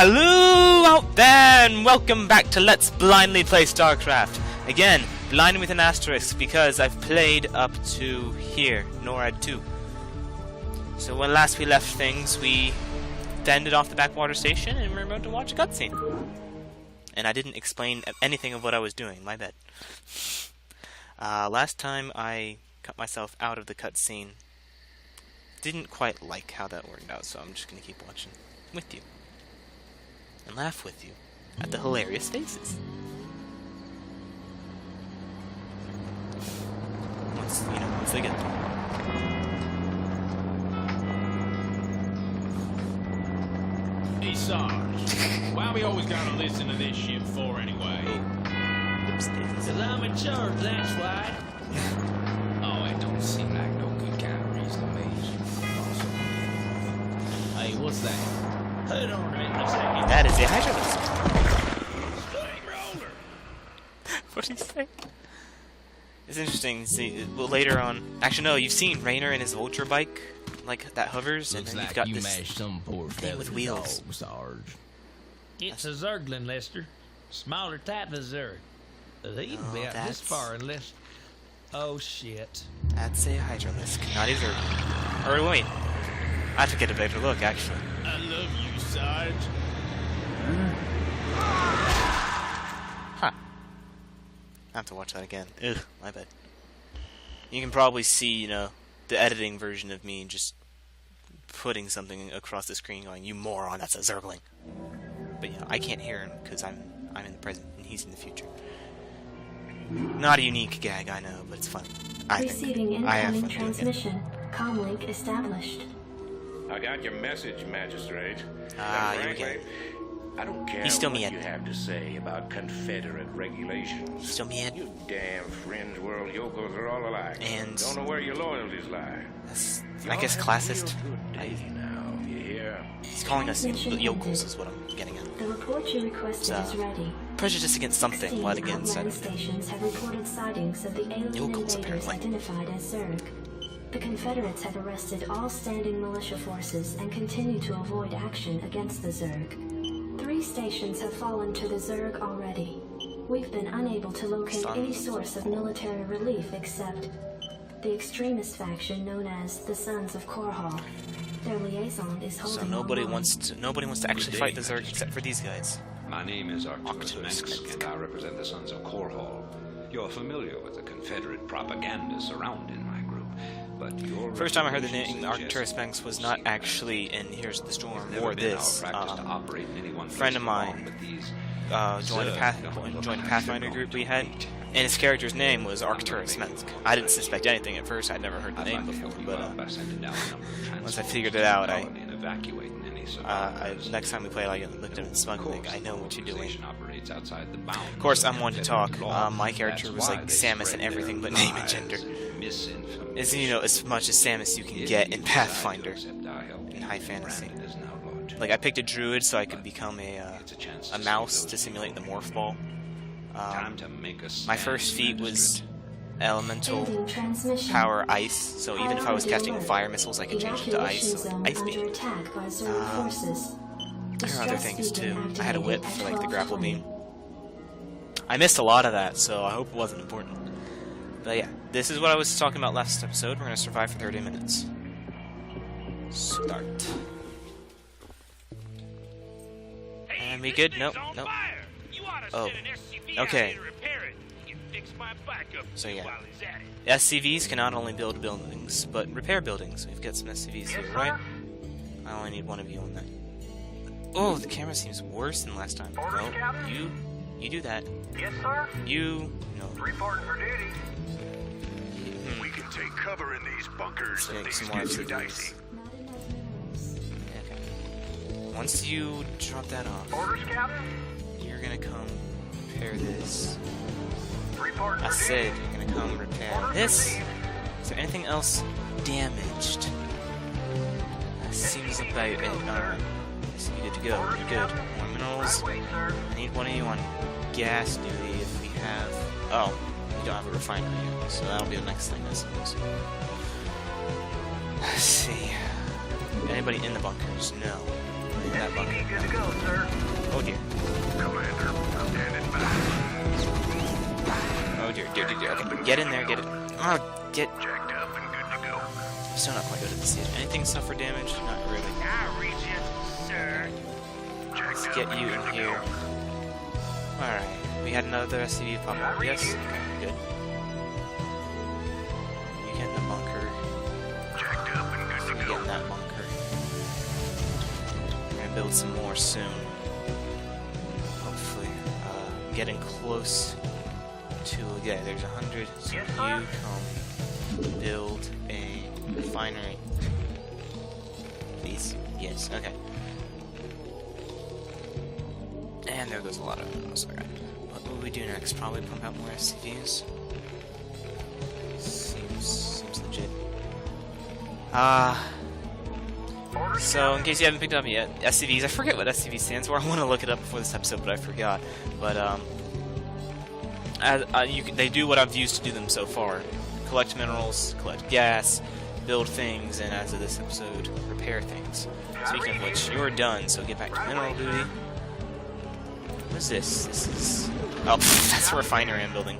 Hello out there, and welcome back to Let's Blindly Play StarCraft. Again, blinded with an asterisk because I've played up to here, NORAD 2. So when last we left things, we fended off the backwater station and we're about to watch a cutscene. And I didn't explain anything of what I was doing, my bad. Last time I cut myself out of the cutscene. Didn't quite like how that worked out, so I'm just going to keep watching with you. And laugh with you at the hilarious faces. Once they get there. Hey Sarge, why we always gotta listen to this shit for anyway? Oops, Cause I'm in charge, that's why. Oh, it don't seem like no good kind of reason to me. Hey, what's that? Hold on right a second. That is a hydraulic. Steamroller! What did he say? It's interesting to see. Well, later on. Actually, no, you've seen Raynor and his vulture bike, like that hovers, Looks and then like you've got you this mashed some poor thing fella with wheels. dog, Sarge. It's a Zerglin, Lester. Smaller type of Zerg. He'd Oh, be out that's- this far unless... Oh, shit. That's a hydralisk, not a Zerg. Or wait, I have to get a better look, actually. I love you, Sarge. Huh. I have to watch that again. Ugh, my bad. You can probably see, the editing version of me just putting something across the screen going, "You moron, that's a Zergling." But I can't hear him because I'm in the present and he's in the future. Not a unique gag, I know, but it's fun. Receiving I have incoming fun doing it. transmission. Comlink established. I got your message, Magistrate. Ah, And here we go. frankly, I don't care He's still what mean. you have to say about Confederate regulations. Still me in. You damn fringe world yokels are all alike. And- don't know where your loyalties lie. That's, Y'all I guess, have a classist. real good day now, you hear? He's calling us Transmission yokels, ended. is what I'm getting at. The report you requested is ready. Prejudice against something, 16 what against? I outlying don't know. stations have reported sightings of the alien Yokels, invaders apparently. identified as Zerg. The Confederates have arrested all standing militia forces and continue to avoid action against the Zerg. 3 stations have fallen to the Zerg already. We've been unable to locate any source of military relief except the extremist faction known as the Sons of Korhal. Their liaison is holding So nobody on. wants to actually fight the Zerg except for these guys. My name is Arcturus Arcturus Mensk, Mensk. and I represent the Sons of Korhal. You're familiar with the Confederate propaganda surrounding my group, but your First time I heard the name reputation Arcturus suggests Mensk was not actually in Here's the Storm never or been our this. practice to operate in any one Friend of place for long, mine but these joined a Zerg Pathfinder group we had, and his character's name was Arcturus Mensk. I didn't suspect anything at first. I'd never heard the I'd name like to before, help you but out by sending down a number of once I transports figured to it out, the I colony and evacuating any survivors. next time we play, I looked at him and Of smugly, course, I know what you're the doing. organization operates outside the bounds Of course, of I'm one to Confederate talk. law. My character That's was why like they Samus spread and everything their but name and lies gender. misinformation. It's, as much as Samus you can If get you in decide to Pathfinder, accept our help, in high fantasy. Brandon is an outlaw too. Like, I picked a druid so I could become It's a chance to a save mouse those to who simulate the love morph you. ball. Time to make a My stand, first feat was Magistrate. elemental Ending transmission. power ice, so even if I was casting Priority fire alert. missiles, I could change it to ice, Evacuation so zone ice under beam. attack by Zerg forces. There are other Distress things too. beacon I had a whip activated for at like the grapple 12:20. beam. I missed a lot of that, so I hope it wasn't important. But yeah, this is what I was talking about last episode. We're gonna survive for 30 minutes. Start. And we good? Nope, nope. Oh, okay. So yeah, SCVs can not only build buildings, but repair buildings. We've got some SCVs here, right? I only need one of you on that. Oh, the camera seems worse than last time. No, you do that. Yes, sir. You, no. Reporting for duty. We can take cover in these bunkers. Let's make These some more get too SCVs. dicey. Not enough minerals. Okay. Once you drop that off, Orders, Captain. you're gonna come repair this. Reporting I for said duty. you're gonna come repair Orders this. received. Is there anything else damaged? That seems about it. Yes, you good to go. You're good. More minerals. Right away, sir. I need one of you on gas duty if we have... Oh, we don't have a refinery yet, so that'll be the next thing, I suppose. Let's see. Anybody in the bunkers? No. In that bunker. SCV good to go, sir. Oh dear. Commander, standing by. Oh dear, dear, dear, dear. Okay, get in there, get it. Oh, get. Jacked up and good to go. Still not quite good at this yet. Anything suffer damage? Not really. I read you, sir. Let's get you in here. Alright, we had another SCV pop up. Yes? Okay, good. You get in the bunker. Jacked up and good to You get in that bunker. We're gonna build some more soon. Hopefully. Getting close to... Yeah, there's 100. So you come build a refinery. Please? Yes, okay. And there goes a lot of minerals. Okay. What will we do next? Probably pump out more SCVs. Seems legit. So in case you haven't picked up yet, SCVs. I forget what SCV stands for. I want to look it up before this episode, but I forgot. But they do what I've used to do them so far: collect minerals, collect gas, build things, and as of this episode, repair things. Speaking of which, you're done. So get back to mineral duty. What is this? This is... Oh, that's a refinery I'm building.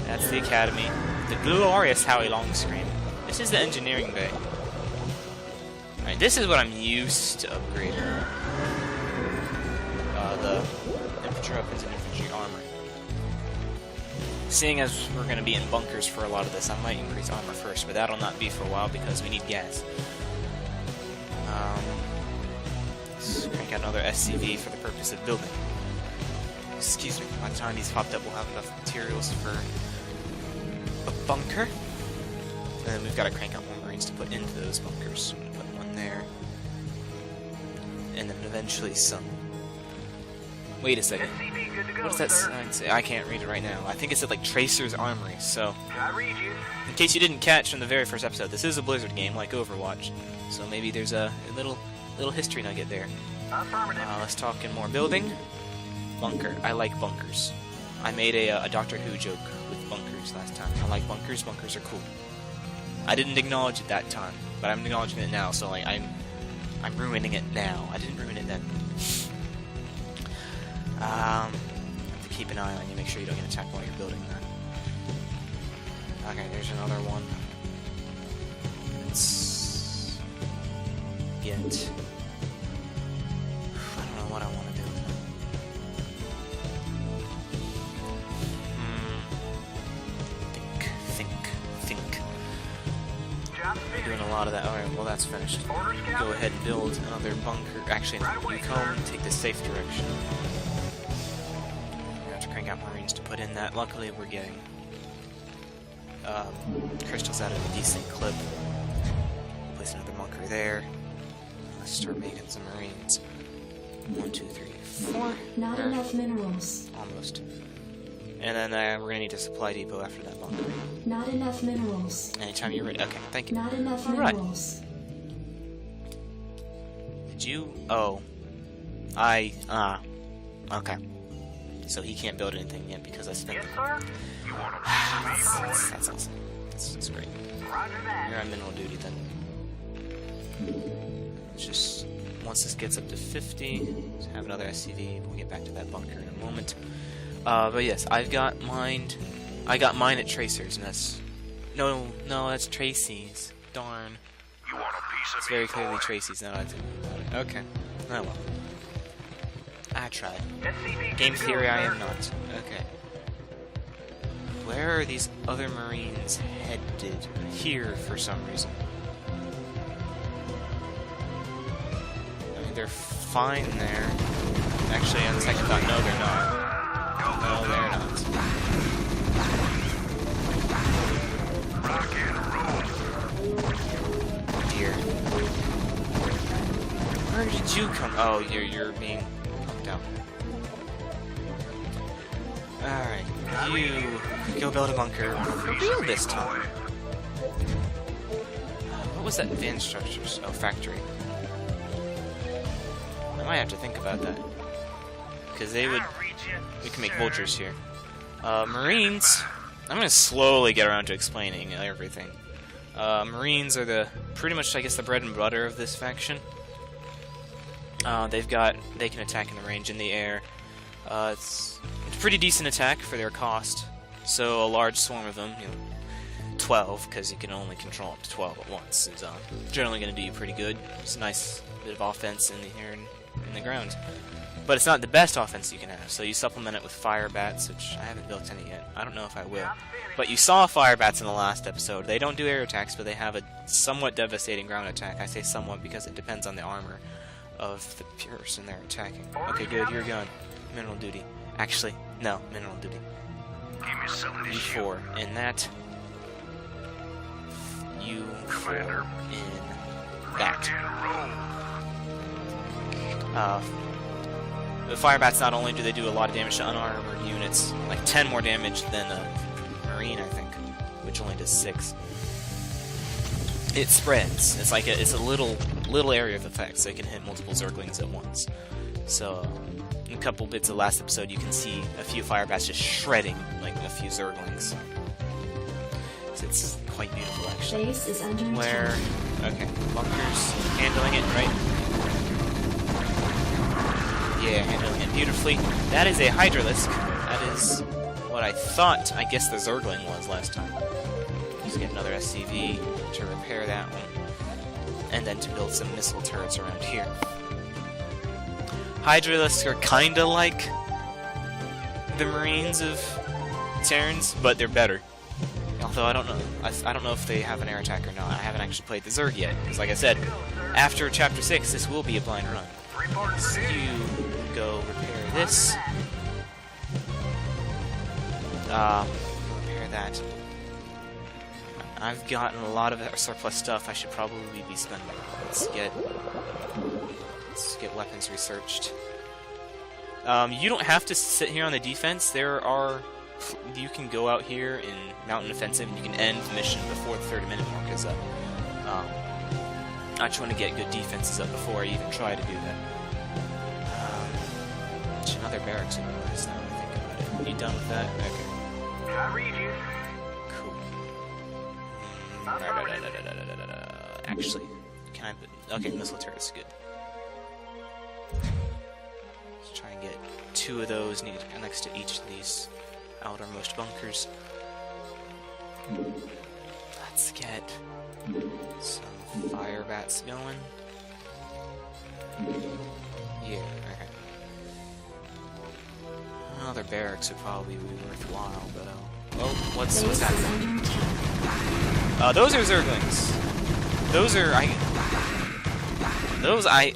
That's the academy. The glorious Howie Longscream. This is the engineering bay. Alright, this is what I'm used to upgrading. The infantry weapons and infantry armor. Seeing as we're going to be in bunkers for a lot of this, I might increase armor first, but that'll not be for a while because we need gas. Let's crank out another SCV for the purpose of building. Excuse me, by the time these popped up, we'll have enough materials for a bunker. And then we've got to crank out more Marines to put into those bunkers. So I'm going to put one there. And then eventually some. Wait a second. What does that sign say? I can't read it right now. I think it said like Tracer's Armory, so... In case you didn't catch from the very first episode, this is a Blizzard game like Overwatch. So maybe there's a little history nugget there. Let's talk in more building. Bunker. I like bunkers. I made a Doctor Who joke with bunkers last time. I like bunkers. Bunkers are cool. I didn't acknowledge it that time, but I'm acknowledging it now. So like I'm ruining it now. I didn't ruin it then. Have to keep an eye on you. Make sure you don't get attacked while you're building that. Okay, there's another one. Let's get. I don't know what I want to do. Think. We're doing a lot of that. Alright, well that's finished. Go ahead and build another bunker. Actually, you come, take the safe direction. We have to crank out Marines to put in that. Luckily, we're getting crystals out of a decent clip. Place another bunker there. Let's start making some Marines. 1, 2, 3, 4. Not enough minerals. Almost. And then we're gonna need a supply depot after that bunker. Not enough minerals. Anytime you're ready. Okay, thank you. Not enough Alright. minerals. Did you? Oh. Okay. So he can't build anything yet because I spent the... You want to That's awesome. That's great. Roger that. You're on mineral duty then. It's just... Once this gets up to 50, have another SCV. We'll get back to that bunker in a moment. But yes, I got mine at Tracer's, and that's... No, that's Tracy's. Darn. You want a piece of It's very me, clearly boy? Tracy's now that I think about it. Okay. Oh well. I tried. SCV Game good to theory, go, I sir. am not. Okay. Where are these other Marines headed? Here, for some reason. I mean, they're fine there. Actually, on the second thought, no, they're not. No, they're not. Rock and roll. Dear. Where did you come? Oh, you're being pumped out. Alright, you go build a bunker for real this time. What was that advanced structures? Oh, factory. I might have to think about that. Because they would... We can make vultures here. Marines... I'm gonna slowly get around to explaining everything. Marines are the... pretty much, I guess, the bread and butter of this faction. They can attack in the range in the air. It's a pretty decent attack for their cost. So a large swarm of them, 12, because you can only control up to 12 at once, is generally going to do you pretty good. It's a nice bit of offense in the air and in the ground. But it's not the best offense you can have, so you supplement it with fire bats, which I haven't built any yet. I don't know if I will. But you saw fire bats in the last episode. They don't do air attacks, but they have a somewhat devastating ground attack. I say somewhat because it depends on the armor of the person they're attacking. Okay, good, you're going. Mineral duty. Actually, no, mineral duty. Give me some of this shit. U4 in that. U4 Commander. in that. Rock and roll. The fire bats, not only do they do a lot of damage to unarmored units, like 10 more damage than a marine, I think, which only does 6. It spreads. It's like it's a little area of effect, so it can hit multiple Zerglings at once. So, in a couple bits of last episode, you can see a few fire bats just shredding like a few Zerglings. So it's quite beautiful, actually. Base is under Where? attack. Okay, bunkers handling it right. Yeah, handling it beautifully. That is a Hydralisk. That is what I thought, I guess, the Zergling was last time. Just get another SCV to repair that one. And then to build some missile turrets around here. Hydralisks are kinda like the Marines of Terrans, but they're better. Although I don't know. I don't know if they have an air attack or not. I haven't actually played the Zerg yet. Because like I said, after Chapter 6, this will be a blind run. So you go repair this. Repair that. I've gotten a lot of surplus stuff I should probably be spending. Let's get weapons researched. You don't have to sit here on the defense. You can go out here and mount an offensive, and you can end the mission before the 30-minute mark is up. I just want to get good defenses up before I even try to do that. Another barracks would be nice now that I think about it. You done with that? Okay. I read you. Cool. Actually, can I put... Okay, missile turret's good. Let's try and get 2 of those next to each of these outermost bunkers. Let's get some fire bats going. Yeah, okay. Another barracks would probably be worthwhile, but oh, what's Base is happening? under attack. Those are Zerglings. Those are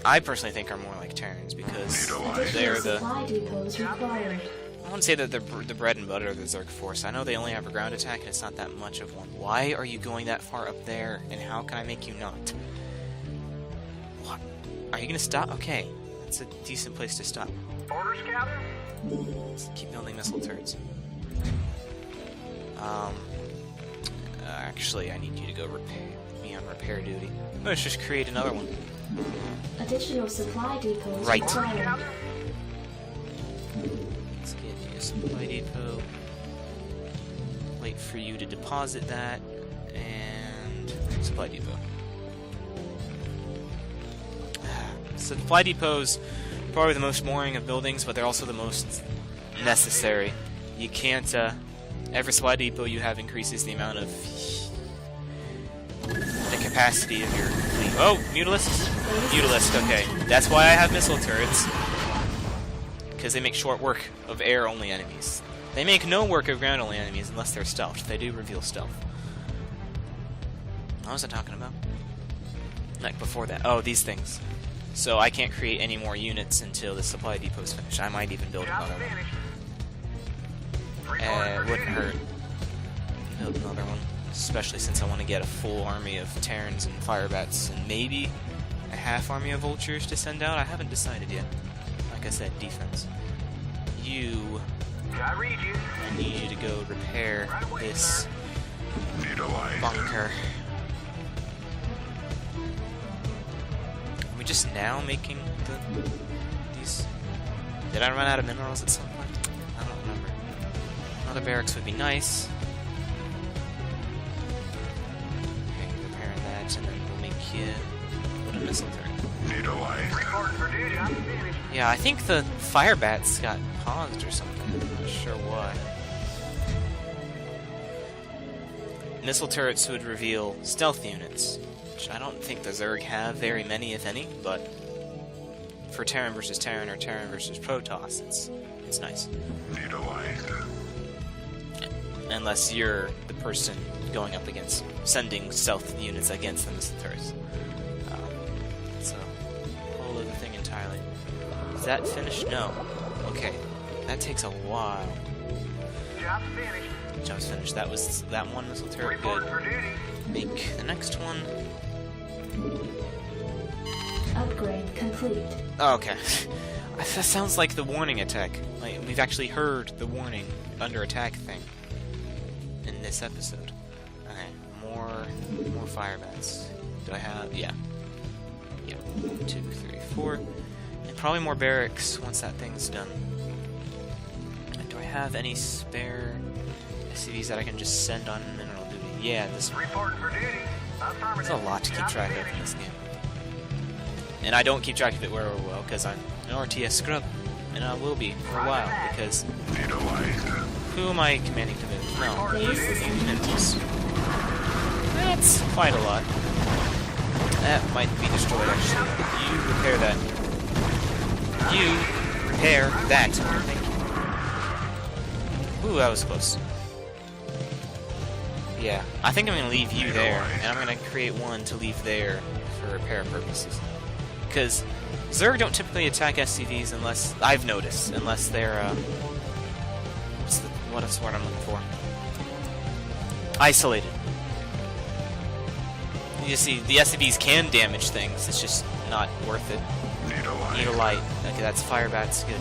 I personally think are more like Terrans because they're Additional the... supply depots required. I wouldn't say that they're the bread and butter of the Zerg force. I know they only have a ground attack and it's not that much of one. Why are you going that far up there, and how can I make you not? What? Are you gonna stop? Okay, that's a decent place to stop. Orders, Captain? Let's keep building missile turrets. Actually, I need you to go be on repair duty. Let's just create another one. Additional supply depots Right. required. Let's get you a supply depot. Wait for you to deposit that, and supply depot. Supply depots are probably the most boring of buildings, but they're also the most necessary. You can't, every supply depot you have increases the amount of the capacity of your fleet. Oh, Mutalisks? Mutalisk, okay. That's why I have missile turrets. Because they make short work of air-only enemies. They make no work of ground-only enemies unless they're stealthed. They do reveal stealth. What was I talking about? Like before that. Oh, these things. So I can't create any more units until the supply depot is finished. I might even build another one. It wouldn't hurt. Build another one. Especially since I want to get a full army of Terrans and Firebats and maybe a half army of Vultures to send out. I haven't decided yet. Like I said, defense. I read you. I need you to go repair this bunker. Are we just now making these? Did I run out of minerals at some point? I don't remember. Another barracks would be nice. Okay, repairing that, and then we'll make you put a missile turret. Need a light. Reporting for duty. I'm finished. Yeah, I think the fire bats got paused or something. I'm not sure why. Missile turrets would reveal stealth units, which I don't think the Zerg have very many, if any, but for Terran versus Terran or Terran versus Protoss, it's nice. Need a light. Unless you're the person going up against sending stealth units against the missile turrets. It's a whole other thing entirely. Is that finished? No. Okay. That takes a while. Job's finished. Job's finished. That was that one missile turret. Reporting for duty. Make the next one. Upgrade complete. Oh, okay. That sounds like the warning attack. Like, we've actually heard the warning under attack thing in this episode. Okay, more fire bats. Do I have? Yeah. 2, 3, 4. And probably more barracks once that thing's done. And do I have any spare SCVs that I can just send on mineral duty? Yeah, this one. Reporting for duty. There's a lot to keep track of in this game. And I don't keep track of it very well because I'm an RTS scrub. And I will be for a while because Need a light. who am I commanding to move? No. Base is Minerals. That's quite a lot. That might be destroyed actually. You repair that. You repair that. Thank you. Ooh, that was close. Yeah, I think I'm gonna leave you there, and I'm gonna create one to leave there for repair purposes. Because Zerg don't typically attack SCVs unless I've noticed, unless they're what's the word I'm looking for? Isolated. You see, the SCVs can damage things. It's just not worth it. Need a light. Need a light. Okay, that's fire bats. Good.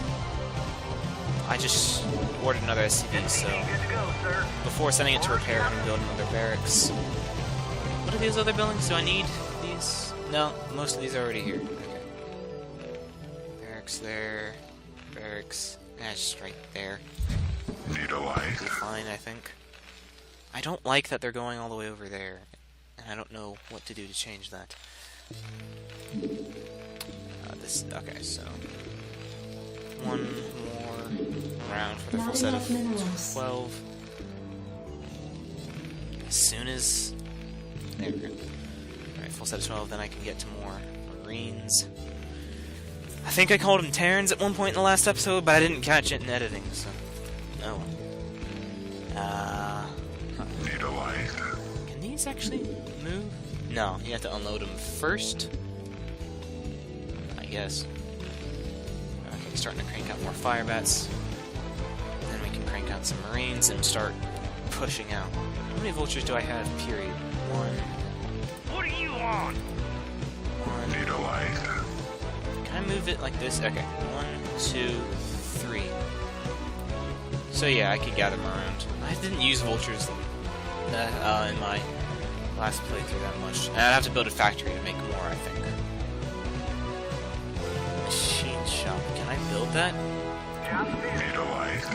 I just ordered another SCV, so Good to go, sir. before sending it to repair, I'm gonna build another barracks. What are these other buildings? Do I need these? No, most of these are already here. Okay. Barracks there. Barracks. Just right there. Need a light. Be fine, I think. I don't like that they're going all the way over there, and I don't know what to do to change that. Okay, so one more round for the full Not set enough of minerals. 12. As soon as there we go. Alright, full set of 12, then I can get to more Marines. I think I called them Terrans at one point in the last episode, but I didn't catch it in editing, so no. Need a light. Can these actually move? No, you have to unload them first. I guess. Okay, starting to crank out more fire bats. Then we can crank out some Marines and start pushing out. How many vultures do I have, period? One. What do you want? One. Need a light. Can I move it like this? Okay. 1, 2, 3. So yeah, I could gather them around. I didn't use vultures in my last playthrough that much. And I'd have to build a factory to make more, I think. Machine shop. Can I build that? Need a light.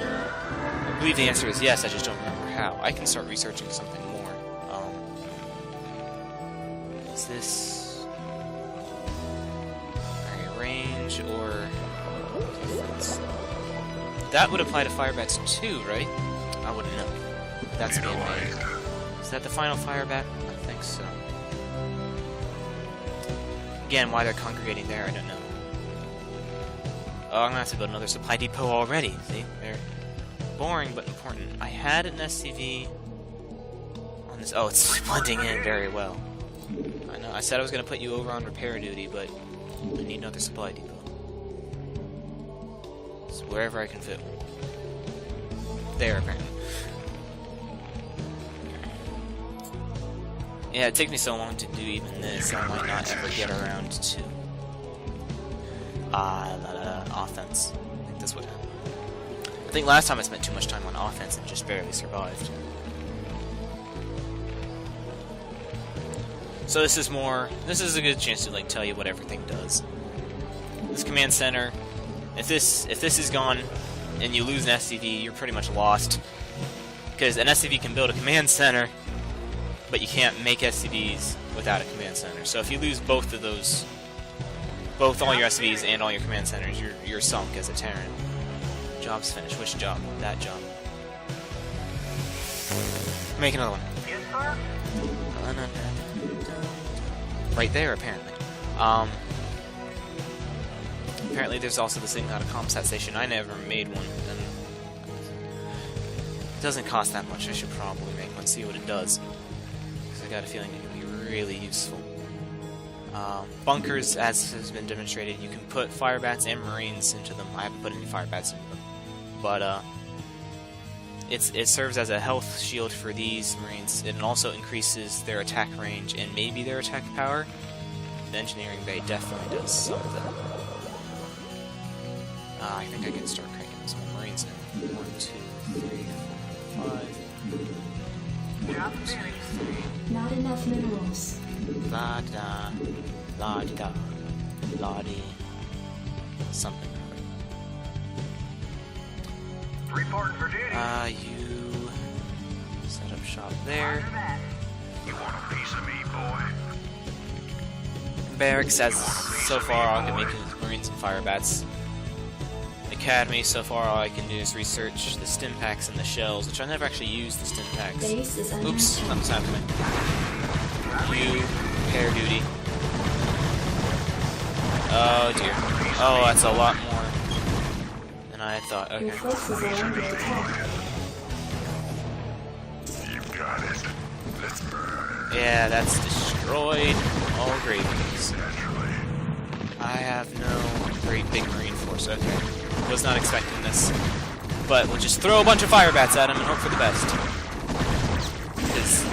I believe the answer is yes, I just don't remember how. I can start researching something more. Is this range or defense? That would apply to fire bats too, right? I wouldn't know. That's Need a being made. light. Is that the final fire bat? I think so. Again, why they're congregating there, I don't know. Oh, I'm gonna have to build another supply depot already. See? They're boring but important. I had an SCV on this. Oh, it's blending in very well. I know, I said I was gonna put you over on repair duty, but I need another supply depot. So wherever I can fit one. There, apparently. Yeah, it takes me so long to do even this, I might not ever get around to offense. I think that's what happened. I think last time I spent too much time on offense and just barely survived. So this is a good chance to like tell you what everything does. This command center, if this is gone and you lose an SCV, you're pretty much lost. Because an SCV can build a command center, but you can't make SCVs without a command center. So if you lose both of those, both all your SVs and all your command centers, you're sunk as a Terran. Job's finished. Which job? That job. Make another one. Right there, apparently. Apparently there's also this thing called a ComSat station. I never made one, and it doesn't cost that much. I should probably make one, see what it does. Because I got a feeling it can be really useful. Bunkers, as has been demonstrated, you can put fire bats and marines into them. I haven't put any fire bats into them. But, it serves as a health shield for these marines. It also increases their attack range and maybe their attack power. The engineering bay definitely does some of that. I think I can start cranking some more marines now. 1, 2, 3, 4, 5. 1, 2, 3. Not enough minerals. La da, la di da, la di, something. Reporting for duty. You set up shop there. You want a piece of me, boy? Barracks, as so far all I can make is marines and fire bats. Academy, so far all I can do is research the stim packs and the shells, which I never actually used the stim packs. Base is under Oops, attack. nothing's happening. You, repair duty. Oh dear. Oh, that's a lot more than I thought. Your Okay. forces are under attack. You got it. Let's burn. Yeah, that's destroyed all gravies. Naturally. I have no great big marine force. Okay. Was not expecting this. But we'll just throw a bunch of fire bats at him and hope for the best. Because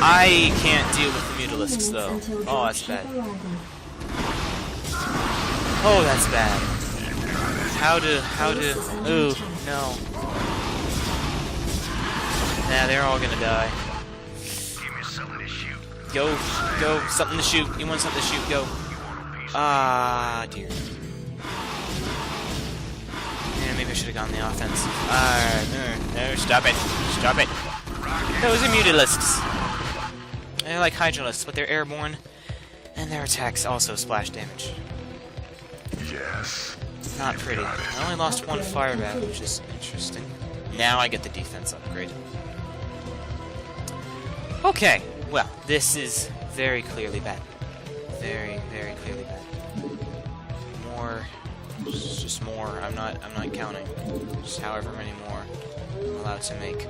I can't deal with the mutalisks though. Oh, that's bad. Oh, that's bad. How to, ooh, no. Nah, they're all gonna die. Give me something to shoot. Go, something to shoot. You want something to shoot, go. Ah, dear. Yeah, maybe I should have gone the offense. No, stop it. Stop it. Those are mutalisks. They're like hydralisks, but they're airborne, and their attacks also splash damage. Yes. Not pretty. I only lost one fire bat, which is interesting. Now I get the defense upgrade. Okay, well, this is very clearly bad. Very, very clearly bad. More, just more. I'm not counting. Just however many more I'm allowed to make.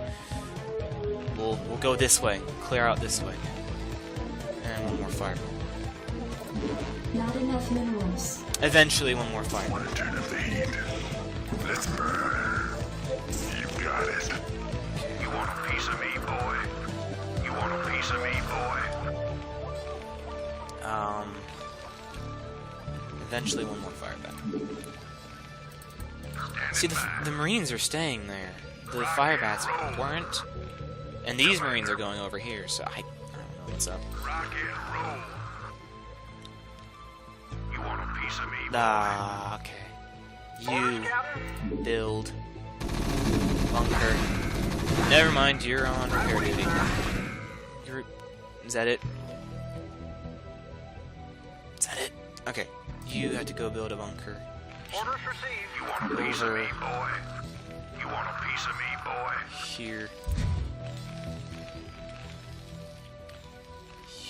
We'll go this way. Clear out this way. And one more fireball. Not enough minerals. Eventually, one more fireball. Want to turn up the heat? Let's burn. You got it. You want a piece of me, boy? You want a piece of me, boy? Eventually, one more fireball. See, the Marines are staying there. The fire bats weren't. And these Marines are going over here, so I don't know what's up. Rock and roll. You want a piece of me, boy? Ah, okay. You build bunker. Never mind, you're on repair duty. Is that it? Is that it? Okay. You have to go build a bunker. Orders received. You want a piece of me, boy? You want a piece of me, boy? Here.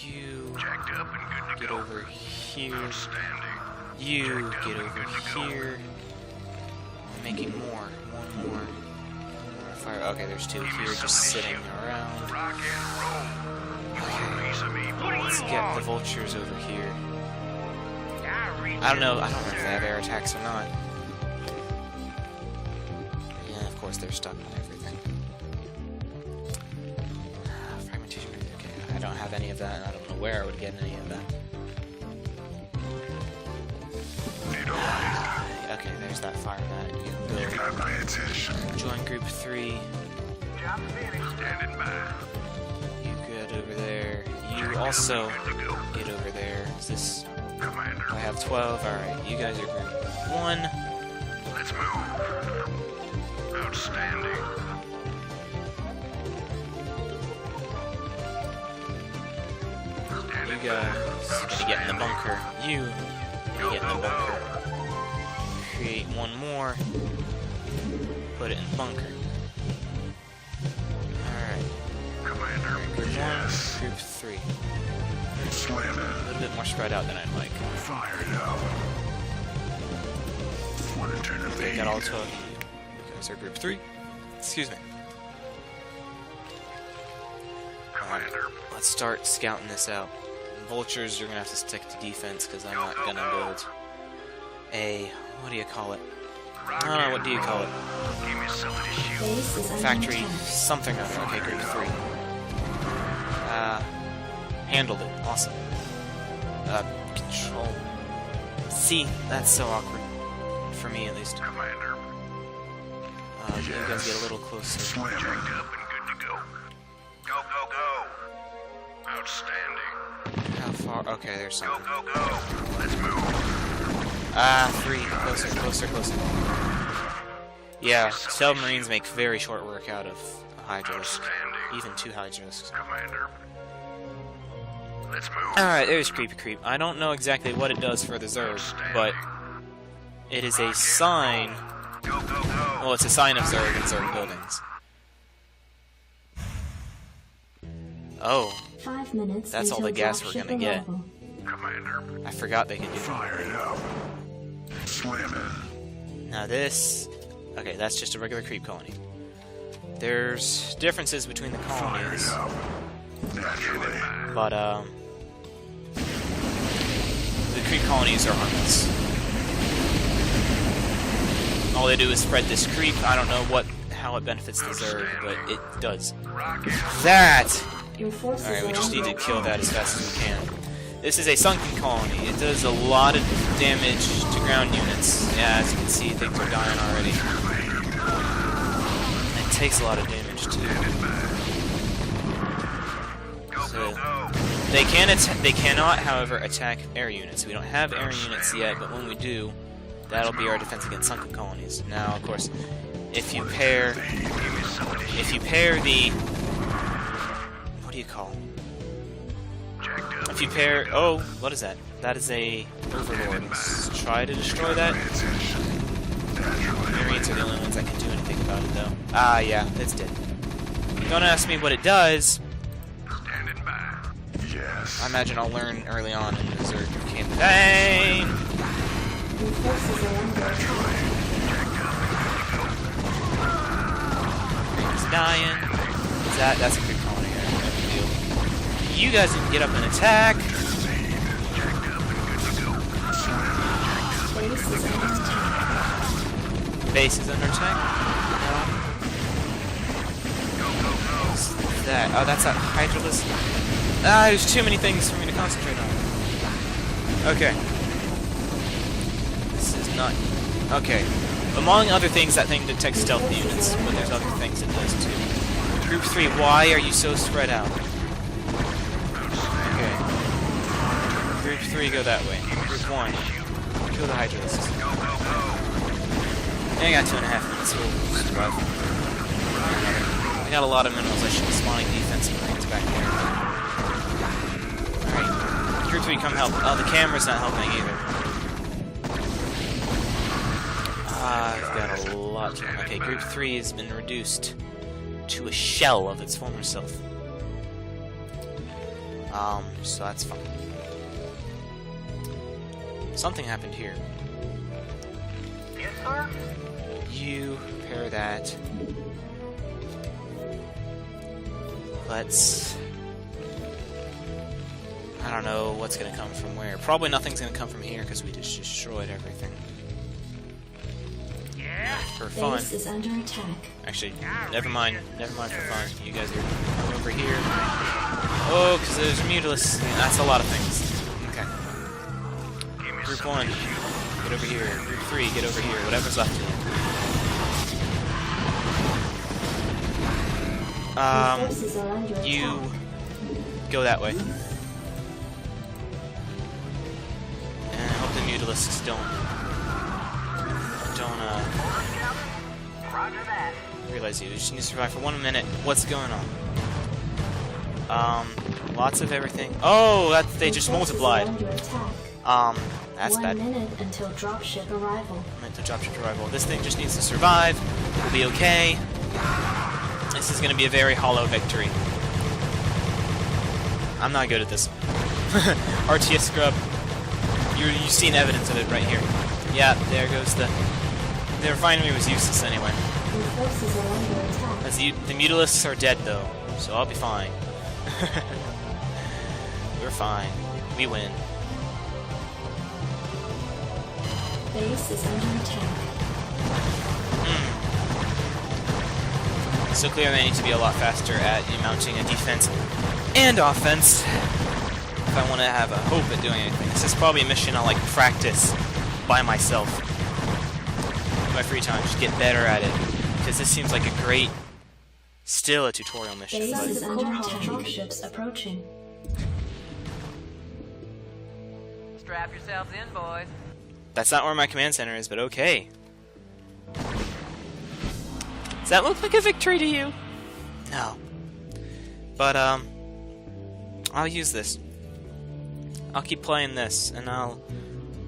You Jacked up and good to get go. over here. Outstanding. You Jacked up get and over good to go. here. I'm making more. One more fire. Okay, there's two here just sitting around. Rock and roll. You want a piece of me, boy? Let's get the vultures over here. I don't know if they have air attacks or not. Yeah, of course they're stuck on everything. Fragmentation, okay. I don't have any of that, and I don't know where I would get any of that. Okay, there's that fire mat. You can You got my attention. join group 3. Standing by. You get over there. You also get over there. Is this... Commander, I have 12. Alright, you guys are group 1. let's move. Outstanding. guys gonna get in the bunker. You gonna get in the bunker. Create one more. Put it in the bunker. Alright. Commander, Group 1, yes. Group 3. Slam A it. little bit more spread out than I'd like. Fire it up. Want to turn the Take page. that all 12 of you. You guys are Group 3. Excuse me. Commander, Let's start scouting this out. Vultures, you're gonna have to stick to defense because I'm not gonna build a, what do you call it? I don't know, what do you call it? give me something to shoot. Base is under Factory attack. something or other. Okay, Group 3. Handled it. Awesome. Control. See, that's so awkward. For me, at least. Commander, You guys get a little closer. slam it. Checked up and good to go. Go, go, go. Outstanding. How far? Okay, there's Go, something. go, go. Let's move. 3. Closer, closer, closer. Yeah, submarines make very short work out of a Hydralisk. Even 2 Hydralisks. Commander, let's move. Alright, there's Creepy Creep. I don't know exactly what it does for the Zerg, but it is a sign. Go, go, go. Well, it's a sign of Zerg and Zerg buildings. Oh, 5 minutes. That's all the until gas we're dropship gonna get. arrival. Commander, I forgot they could do that. fire it up. Slam it. Now this... Okay, that's just a regular creep colony. There's differences between the Fire it colonies, up. Naturally. but, the creep colonies are harmless. All they do is spread this creep. I don't know how it benefits the Zerg, but it does. That! Your forces Alright, we are just under need to kill attack. that as fast as we can. This is a sunken colony. It does a lot of damage to ground units. Yeah, as you can see, things are dying already. It takes a lot of damage too. So they cannot, however, attack air units. We don't have air units yet, but when we do, that'll be our defense against sunken colonies. Now, of course, if you pair the, what do you call them? If you pair... Oh, what is that? That is a Overlord. Let's try to destroy that. Marines are the only ones that can do anything about it, though. Ah, yeah, it's dead. Don't ask me what it does. Standing by. Yes. I imagine I'll learn early on in the Zerg campaign. Your forces are under attack. Marines dying. That's a good colony here. No big deal. You guys can get up and attack. Base is under attack. Base is under attack. No. What's that? Oh, that's that Hydralisk. Ah, there's too many things for me to concentrate on. Okay. This is not... Okay. Among other things, that thing detects stealth units, but there's other things it does too. Group 3, why are you so spread out? Okay. Group 3, go that way. Group 1, kill the Hydralisks. I got 2.5 minutes, we'll survive. I got a lot of minerals, I should be spawning defensive marines back there. Alright, Group 3, come help. Oh, the camera's not helping either. I've got a lot. Okay, Group 3 has been reduced to a shell of its former self. So that's fine. Something happened here. Yes, sir? You repair that. Let's... I don't know what's gonna come from where. Probably nothing's gonna come from here because we just destroyed everything. For fun. Base is under attack. Actually, never mind. Never mind for fun. You guys are coming over here. Oh, because there's a Mutalisk. That's a lot of things. Okay. Group 1, get over here. Group 3, get over here. Whatever's left of Your forces are under you. You attack. go that way. And I hope the Mutalisks don't realize you. You just need to survive for 1 minute. What's going on? Lots of everything. Oh, they just Your forces multiplied. are under attack. That's 1 bad. minute until dropship arrival. Meant to dropship arrival. This thing just needs to survive. We'll be okay. This is going to be a very hollow victory. I'm not good at this. RTS scrub. You've seen evidence of it right here. Yeah, there goes the refinery was useless anyway. Your forces are under attack. As the mutalisks are dead though, so I'll be fine. We're fine. We win. Base is under attack. So clearly I need to be a lot faster at mounting a defense and offense if I want to have a hope at doing anything. This is probably a mission I'll like practice by myself in my free time, just get better at it, because this seems like a great, still a tutorial mission. Base But is under attack. Dropships approaching. Strap yourselves in, boys. that's not where my command center is, but okay. Does that look like a victory to you? No. But, I'll use this. I'll keep playing this, and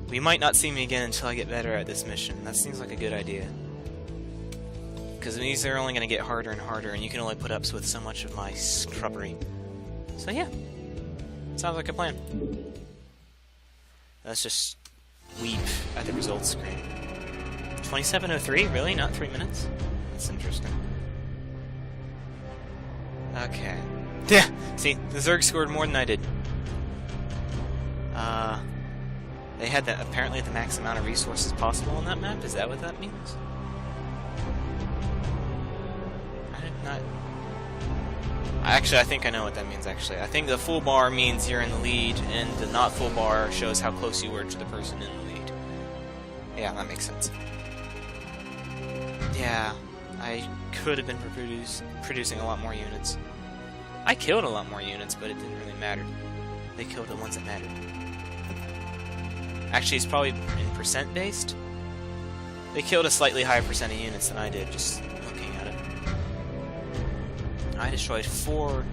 we might not see me again until I get better at this mission. That seems like a good idea. Because these are only going to get harder and harder, and you can only put up with so much of my scrubbery. So yeah. Sounds like a plan. Let's just weep at the results screen. 27:03? Really? Not 3 minutes? That's interesting. Okay. Yeah! See, the Zerg scored more than I did. They had apparently the max amount of resources possible on that map? Is that what that means? I did not... Actually, I think I know what that means, actually. I think the full bar means you're in the lead, and the not full bar shows how close you were to the person in the lead. Yeah, that makes sense. Yeah, I could have been producing a lot more units. I killed a lot more units, but it didn't really matter. They killed the ones that mattered. Actually, it's probably in percent based. They killed a slightly higher percent of units than I did, just looking at it. I destroyed 4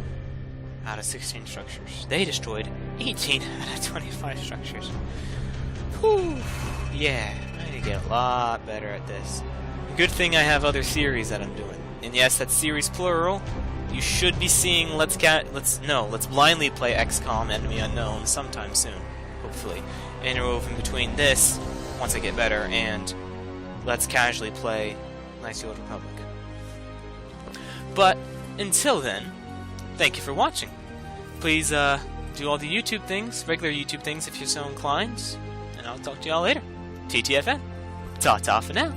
out of 16 structures. They destroyed 18 out of 25 structures. Whew. Yeah, I need to get a lot better at this. Good thing I have other series that I'm doing. And yes, that's series plural. You should be seeing Let's Blindly Play XCOM Enemy Unknown sometime soon, hopefully. Interwoven between this, once I get better, and Let's Casually Play Knights of the Old Republic. But until then, thank you for watching. Please do all the YouTube things, regular YouTube things if you're so inclined, and I'll talk to y'all later. TTFN. Ta-ta for now.